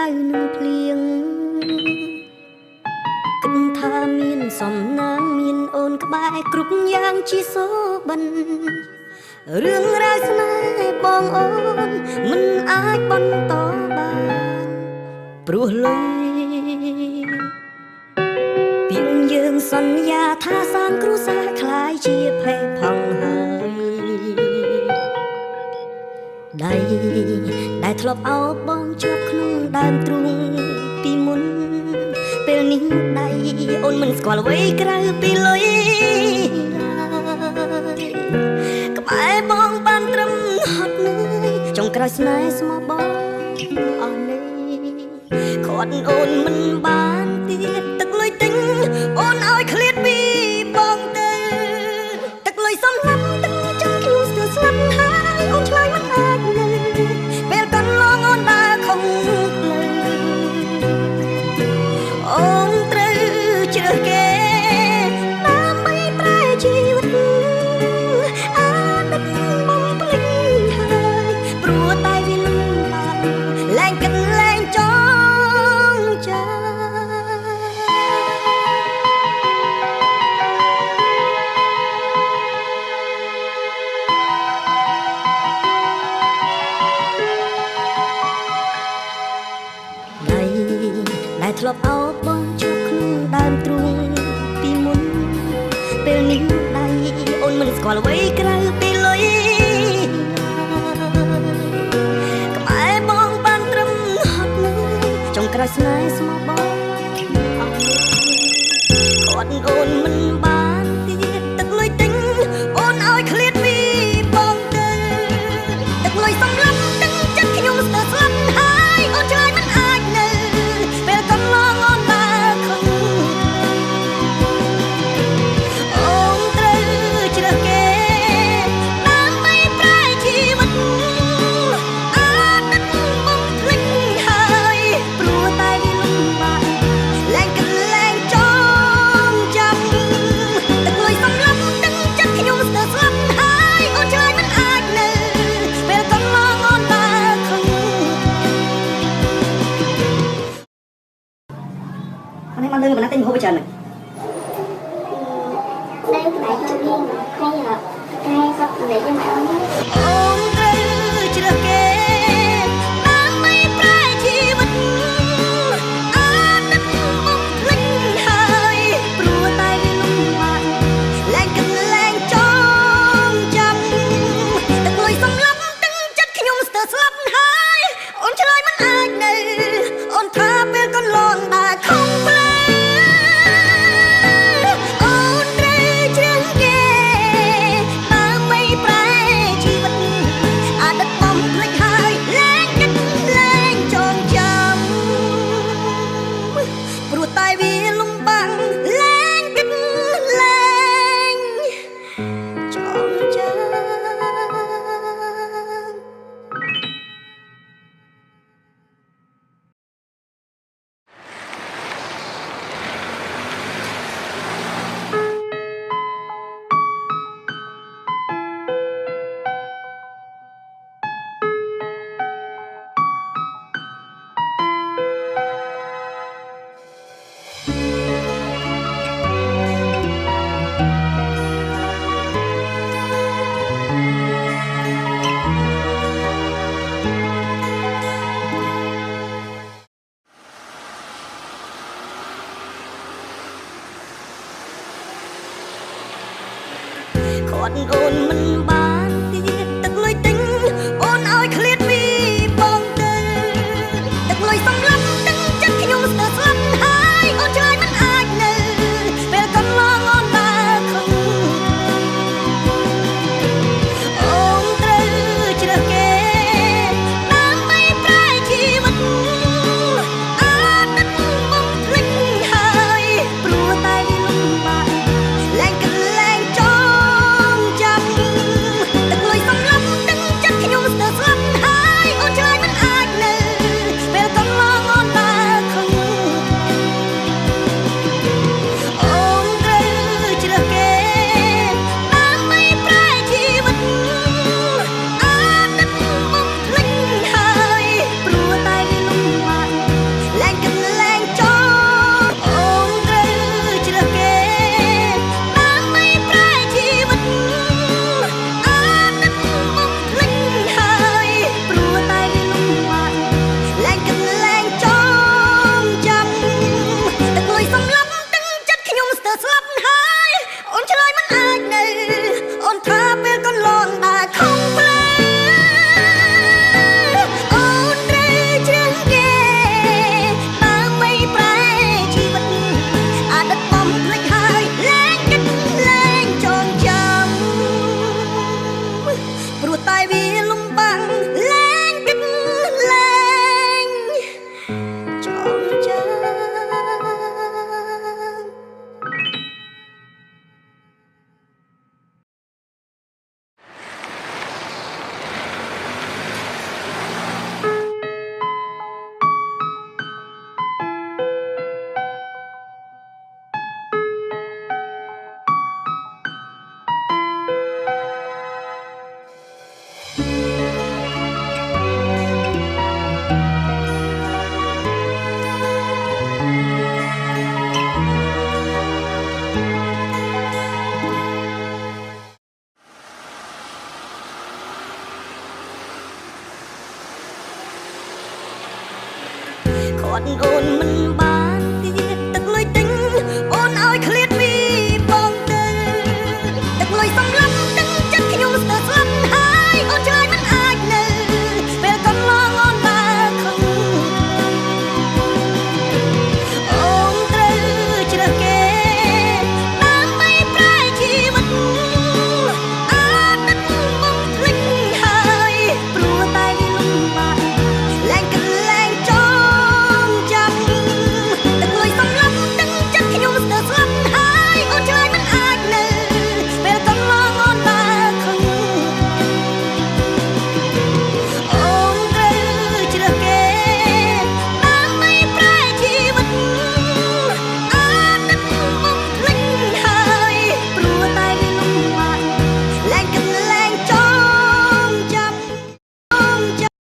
នឹងភ្លៀងគិតថាមានសំណាងមានអូនក្បែរគ្រប់យ៉ាងជាសូបិនរឿងរ៉ាវស្នេហ៍បងអូនមិនអាចបន្តបានព្រោះលុយពីយើងសន្យាថាសាងគ្រួសារคล้ายជាភេទផងហើយដៃដែលធ្លាប់អោបបងជាប់ក្នុងដើមទ្រូងពីមុនពេលនេះដៃអូនមិនស្គាល់អ្វីក្រៅពីលុយក្បែរបងបានត្រឹមហត់នឿយចុងក្រោយស្នេហ៍ស្មោះបងអស់នេះគាត់អូនមិនបានទៀតទឹកលុយទិញអូនឲ្យឃ្លាតពីបងទៅទឹកលុយសំឡាប់ទឹកចឹងខ្ញុំស្ទើរស្លាប់ហើយអូនឆ្លើយមិនអាចនៅពេលកន្លងអូនដើរខំភ្លើអូនត្រូវជ្រើសគេដើម្បីប្រែជីវិតអាណិតបងភ្លេចហើយព្រោះតែវាលំបាកលែងគិតលែងចង់ចាំដៃដែលធ្លាប់អោបបងជាប់ក្នុងដើមទ្រូងពីមុនពេលនេះដៃអូនមិនស្គាល់អ្វីក្រៅពីលុយក្បែរបងបានត្រឹមហត់នឿយចុងក្រោយស្នេហ៍ស្មោះបងអស់នេះគាត់អូនមិនបានទៀតទឹកលុយទិញអូនឲ្យឃ្លាតពីបងទៅទឹកលុយសំឡាប់ទឹកចិត្តខ្ញុំស្ទើរស្លាប់ហើយអូនឆ្លើយមិនអាចនៅពេលកន្លងអូនដើរខំអូនត្រូវជ្រើសគេដើម្បីប្រែជីវិតអាណិតបងភ្លេចហើយព្រោះតែវាលំបាកលែងគិតលែងចង់ចាំទឹកលុយសំឡាប់ទឹកចិត្តខ្ញុំស្ទើរស្លាប់ហើយអូនឆ្លើយមិនអាចនៅពេលកន្លងអូនដើរខំអានេះមកលើបណ្ណាទិញហូបច្រើនហ្នឹងđây cái này hơi riêng hay là hay sao để cho mẹ ăn hết អូនត្រូវជ្រើសគេដើម្បីប្រែជីវិតអាណិតបងភ្លេចហើយព្រោះតែវាលំបាកលែងគិតលែងចង់ចាំទឹកលុយសំឡាប់ទឹកចិត្តខ្ញុំស្ទើរស្លាប់ហើយអូនឆ្លើយមិនអាចនៅអូនថាពេលកន្លងដើរខំភ្លើអូនត្រូវជ្រើសគេដើម្បីប្រែជីវិតអាណិតបំភ្លេចហើយលែងគិតលែងចងចាំព្រោះតែវាលំបាកលែងគិតលែងចងចាំ គាត់អូនមិនបានទៀតទឹកលុយទិញអូនឲ្យឃ្លាតពីបងទៅទឹកលុយសំឡាប់ទឹកចិត្តខ្ញុំស្ទើរស្លាប់ហើយអូនឆ្លើយមិនអាចនៅពេលកន្លងអូនដើរខំអូនត្រូវជ្រើសគេដើម្បីប្រែជីវិតអាណិតបងភ្លេចហើយព្រោះតែវាលំបាកលែងគិតលែងចង់ចាំ អូន